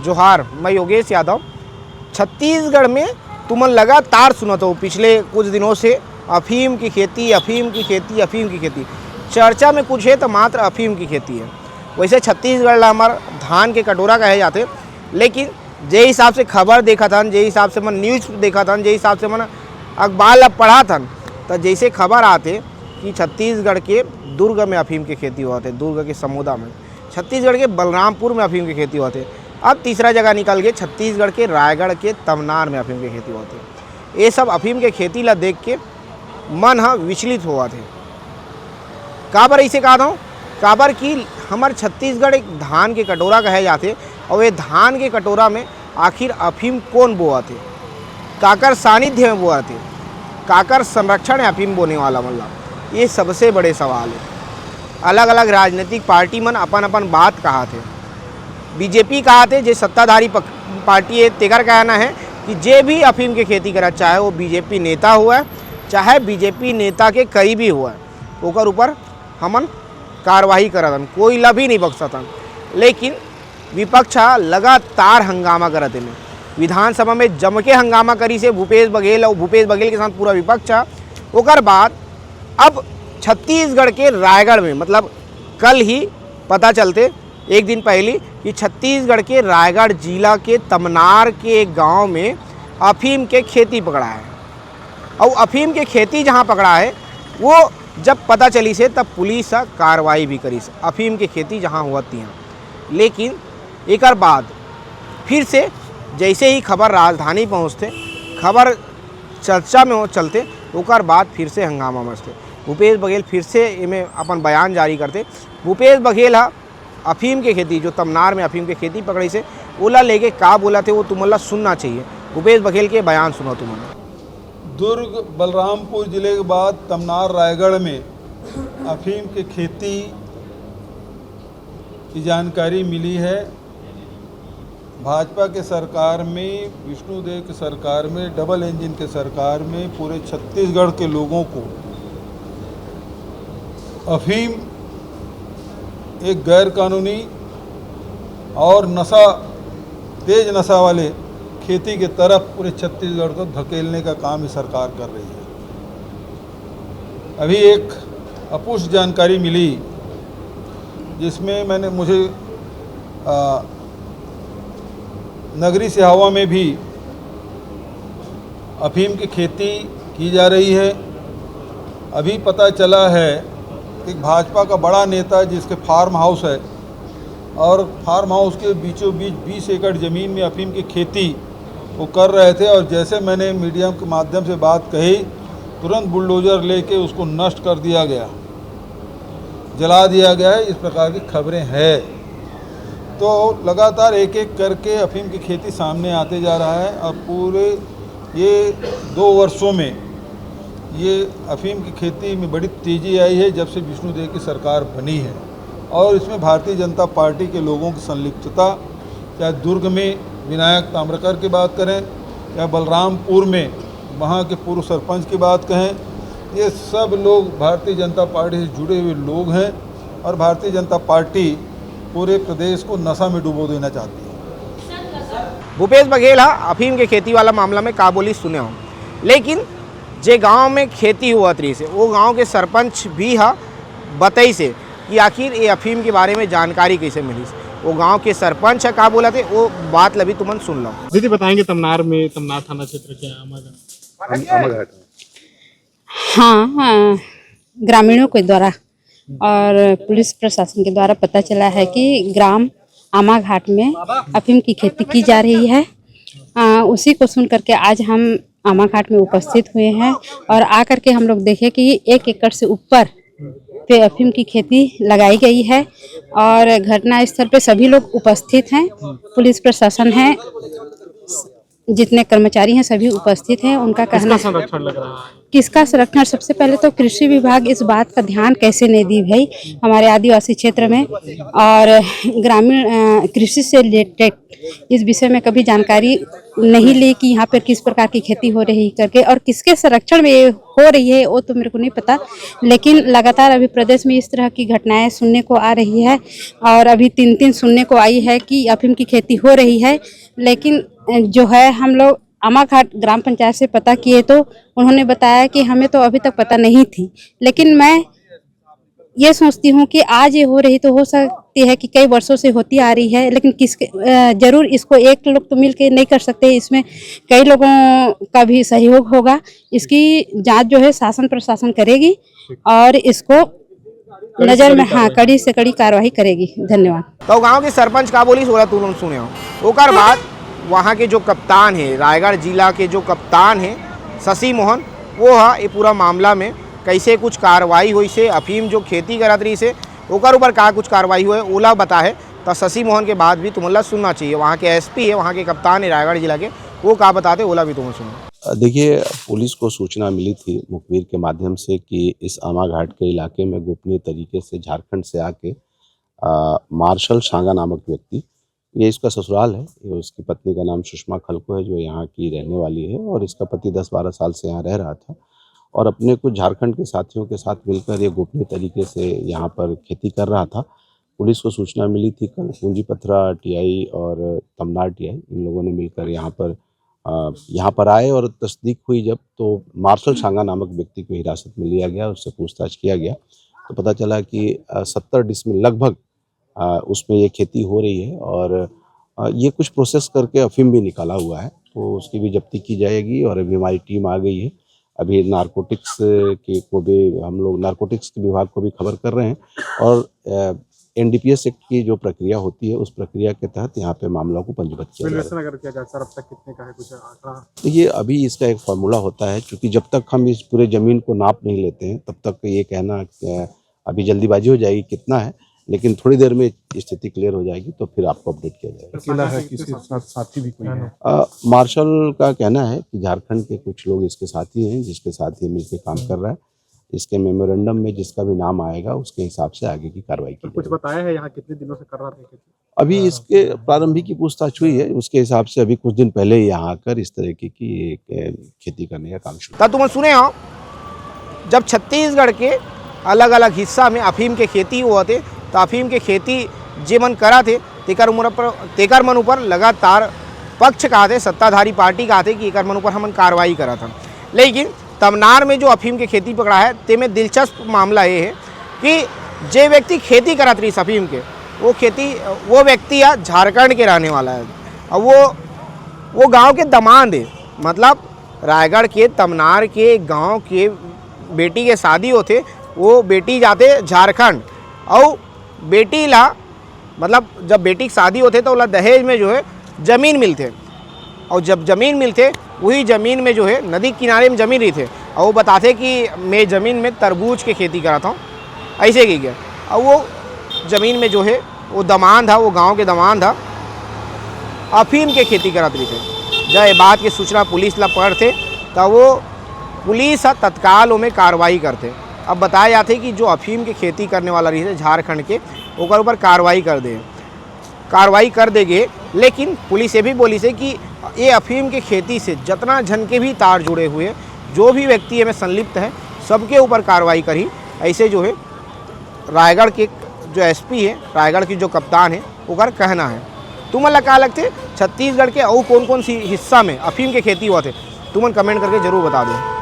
जोहार, मैं योगेश यादव। छत्तीसगढ़ में तुम लगातार सुनत हो पिछले कुछ दिनों से अफीम की खेती, अफीम की खेती, अफीम की खेती। चर्चा में कुछ है तो मात्र अफीम की खेती है। वैसे छत्तीसगढ़ ला हमार धान के कटोरा कहे जाते, लेकिन जे हिसाब से खबर देखा था, जे हिसाब से मन न्यूज़ देखा था, जे हिसाब से मन अखबार ला पढ़ा था, तो जैसे खबर आते कि छत्तीसगढ़ के दुर्ग में अफीम की खेती हुआ थे, दुर्ग के समोदा में, छत्तीसगढ़ के बलरामपुर में अफीम की खेती हुआ थे। अब तीसरा जगह निकल गए छत्तीसगढ़ के रायगढ़ के तमनार में अफीम की खेती हुआ थे। ये सब अफीम के खेती ला देख के मन विचलित हुआ थे। काबर ऐसे कहा था, काबर की हमार छत्तीसगढ़ एक धान के कटोरा कहे जाते, और ये धान के कटोरा में आखिर अफीम कौन बोआ थे, काकर सानिध्य में बोआ थे, काकर संरक्षण है अफीम बोने वाला, मतलब ये सबसे बड़े सवाल है। अलग अलग राजनीतिक पार्टी मन अपन अपन बात कहा थे। बीजेपी कहा थे, जे सत्ताधारी पार्टी है, तेकर कहना है कि जे भी अफीम की खेती करा, चाहे वो बीजेपी नेता हुआ है, चाहे बीजेपी नेता के करीबी हुआ है, ओकर ऊपर हमन कार्रवाई करतन, कोई ला भी नहीं बख्शतन। लेकिन विपक्ष लगातार हंगामा करत है। विधानसभा में जम के हंगामा करी से भूपेश बघेल और भूपेश बघेल के साथ पूरा विपक्ष। ओकर बाद अब छत्तीसगढ़ के रायगढ़ में, मतलब कल ही पता चलते एक दिन पहले कि छत्तीसगढ़ के रायगढ़ जिला के तमनार के एक गांव में अफीम के खेती पकड़ा है। और अफीम के खेती जहां पकड़ा है, वो जब पता चली से तब पुलिस कार्रवाई भी करी से अफीम की खेती जहां हुआ थी। लेकिन एक बाद फिर से जैसे ही खबर राजधानी पहुंचते, खबर चर्चा में हो चलते, ओकर बाद फिर से हंगामा मचते। भूपेश बघेल फिर से इमें अपन बयान जारी करते। भूपेश बघेल अफीम की खेती, जो तमनार में अफीम की खेती पकड़ी से, ओला लेके का बोला थे वो तुम्हारा सुनना चाहिए। भूपेश बघेल के बयान सुनो तुम्हारा। दुर्ग बलरामपुर जिले के बाद तमनार रायगढ़ में अफीम की खेती की जानकारी मिली है। भाजपा के सरकार में, विष्णुदेव की सरकार में, डबल इंजन के सरकार में पूरे छत्तीसगढ़ के लोगों को अफीम एक गैर कानूनी और तेज नशा वाले खेती के तरफ पूरे छत्तीसगढ़ को धकेलने का काम इस सरकार कर रही है। अभी एक अपुष्ट जानकारी मिली जिसमें मुझे नगरी सिहावा में भी अफीम की खेती की जा रही है। अभी पता चला है कि भाजपा का बड़ा नेता जिसके फार्म हाउस है, और फार्म हाउस के बीचों बीच 20 एकड़ ज़मीन में अफीम की खेती वो कर रहे थे, और जैसे मैंने मीडिया के माध्यम से बात कही, तुरंत बुलडोज़र लेके उसको नष्ट कर दिया गया, जला दिया गया है। इस प्रकार की खबरें हैं। तो लगातार एक एक करके अफीम की खेती सामने आते जा रहा है, और पूरे ये 2 वर्षों में ये अफीम की खेती में बड़ी तेज़ी आई है जब से विष्णुदेव की सरकार बनी है। और इसमें भारतीय जनता पार्टी के लोगों की संलिप्तता, चाहे दुर्ग में विनायक ताम्रकर की बात करें, या बलरामपुर में वहाँ के पूर्व सरपंच की बात कहें, ये सब लोग भारतीय जनता पार्टी से जुड़े हुए लोग हैं, और भारतीय जनता पार्टी पूरे प्रदेश को नशा में डुबो देना चाहती है। भूपेश बघेल अफीम के खेती वाला मामला में का बोली सुने हो, लेकिन जे गांव में खेती हुआ तरी से, वो गांव के सरपंच भी बताई से कि आखिर ये अफीम के बारे में जानकारी कैसे मिली। वो गांव के सरपंच का बोला थे, वो बात लभी तुमन सुन लो। दीदी बताएंगे तमनार थाना क्षेत्र क्या है? हाँ, ग्रामीणों के द्वारा और पुलिस प्रशासन के द्वारा पता चला है कि ग्राम आमाघाट में अफीम की खेती की जा रही है। उसी को सुन करके आज हम आमाघाट में उपस्थित हुए हैं, और आकर के हम लोग देखे कि 1 एकड़ से ऊपर पे अफीम की खेती लगाई गई है, और घटना स्थल पे सभी लोग उपस्थित हैं। पुलिस प्रशासन है, जितने कर्मचारी हैं सभी उपस्थित हैं। उनका कहना संरक्षण लग रहा है किसका संरक्षण, सबसे पहले तो कृषि विभाग इस बात का ध्यान कैसे नहीं दी भाई हमारे आदिवासी क्षेत्र में, और ग्रामीण कृषि से रिलेटेड इस विषय में कभी जानकारी नहीं ली कि यहाँ पर किस प्रकार की खेती हो रही करके, और किसके संरक्षण में ये हो रही है वो तो मेरे को नहीं पता। लेकिन लगातार अभी प्रदेश में इस तरह की घटनाएं सुनने को आ रही है, और अभी 3 सुनने को आई है कि अफीम की खेती हो रही है। लेकिन जो है हम लोग आमाघाट ग्राम पंचायत से पता किए तो उन्होंने बताया कि हमें तो अभी तक पता नहीं थी। लेकिन मैं ये सोचती हूँ कि आज ये हो रही तो हो सकती है कि कई वर्षों से होती आ रही है, लेकिन किसके जरूर इसको एक लोग तो मिल के नहीं कर सकते, इसमें कई लोगों का भी सहयोग होगा। इसकी जांच जो है शासन प्रशासन करेगी और इसको नज़र में कड़ी से कड़ी कार्रवाई करेगी। धन्यवाद। तो गांव के सरपंच का बोली सोला तुम सुने हो। ओकर बाद वहाँ के जो कप्तान है, रायगढ़ जिला के जो कप्तान है शशि मोहन, वो है ये पूरा मामला में कैसे कुछ कार्रवाई हुई से, अफीम जो खेती करत रही से ओकर ऊपर का कुछ कार्रवाई हुई ओला बता है। तो शशि मोहन के बाद भी तुम्हें सुनना चाहिए। वहाँ के एसपी है, वहाँ के कप्तान है रायगढ़ जिला के, वो का बताते ओला भी तुम्हें सुनो। देखिए, पुलिस को सूचना मिली थी मुखबिर के माध्यम से कि इस आमाघाट के इलाके में गोपनीय तरीके से झारखंड से आके मार्शल शांगा नामक व्यक्ति, ये इसका ससुराल है, ये उसकी पत्नी का नाम सुषमा खलको है जो यहाँ की रहने वाली है, और इसका पति 10-12 साल से यहाँ रह रहा था और अपने कुछ झारखंड के साथियों के साथ मिलकर ये गोपनीय तरीके से यहाँ पर खेती कर रहा था। पुलिस को सूचना मिली थी, कल पूंजी पथरा टीआई और तमनार टीआई इन लोगों ने मिलकर यहाँ पर आए और तस्दीक हुई जब, तो मार्शल शांगा नामक व्यक्ति को हिरासत में लिया गया, उससे पूछताछ किया गया तो पता चला कि 70 डिसमिल लगभग उसमें ये खेती हो रही है, और ये कुछ प्रोसेस करके अफीम भी निकाला हुआ है, तो उसकी भी जब्ती की जाएगी। और अभी हमारी टीम आ गई है, अभी नारकोटिक्स को भी हम लोग नारकोटिक्स के विभाग को भी खबर कर रहे हैं, और एनडीपीएस एक्ट की जो प्रक्रिया होती है उस प्रक्रिया के तहत यहाँ पे मामला को पंजीबद्ध किया जाएगा। सर, अब तक कितने का है कुछ आंकड़ा? तो ये अभी इसका एक फार्मूला होता है, क्योंकि जब तक हम इस पूरे ज़मीन को नाप नहीं लेते हैं तब तक ये कहना अभी जल्दीबाजी हो जाएगी कितना है, लेकिन थोड़ी देर में स्थिति क्लियर हो जाएगी तो फिर आपको अपडेट किया जाएगा। अकेला है, किसी साथ साथी भी कोई है? मार्शल का कहना है कि झारखंड के कुछ लोग इसके साथी हैं, जिसके साथ ये मिलकर काम कर रहा है। इसके मेमोरेंडम में जिसका भी नाम आएगा उसके हिसाब से आगे की कार्रवाई की कुछ बताया है यहाँ कितने दिनों से कर रहा था? अभी इसके प्रारंभिक की पूछताछ हुई है, उसके हिसाब से अभी कुछ दिन पहले यहाँ आकर इस तरीके की खेती करने का काम शुरू। तब तुम सुने हो जब छत्तीसगढ़ के अलग अलग हिस्सा में अफीम के खेती हुआ थे, तो अफीम के खेती जे मन करा थे तेकर मन ऊपर लगातार पक्ष कहा थे, सत्ताधारी पार्टी कहा थे कि एकर मन ऊपर हमन कार्रवाई करा था। लेकिन तमनार में जो अफीम के खेती पकड़ा है ते में दिलचस्प मामला ये है कि जे व्यक्ति खेती करत रही अफीम के वो व्यक्ति या झारखंड के रहने वाला है, और वो गांव के दामाद है, मतलब रायगढ़ के तमनार के गांव के बेटी के शादी होते, वो बेटी जाते झारखंड, और बेटी ला मतलब जब बेटी की शादी होते तो उला दहेज में जो है ज़मीन मिलते, और जब ज़मीन मिलते वही ज़मीन में जो है नदी किनारे में ज़मीन रही थे, और वो बताते कि मैं ज़मीन में तरबूज की खेती कराता हूँ, ऐसे की गया। और वो ज़मीन में जो है वो दामाद था, वो गांव के दामाद था, अफीम के खेती करत रही थे। जब ये बात की सूचना पुलिस ला पड़ते तब वो पुलिस तत्काल में कार्रवाई करते। अब बताया जाते कि जो अफीम की खेती करने वाला रही थे झारखंड के, ओकर ऊपर कार्रवाई कर देंगे। लेकिन पुलिस ये भी बोली से कि ये अफीम के खेती से जितना जन के भी तार जुड़े हुए, जो भी व्यक्ति में संलिप्त है, सबके ऊपर कार्रवाई करी। ऐसे जो है रायगढ़ के जो एसपी है, रायगढ़ की जो कप्तान है, ओकर कहना है। तुमन का लगते छत्तीसगढ़ के और कौन कौन सी हिस्सा में अफीम के खेती हुआ थे, तुमन कमेंट करके जरूर बता दो।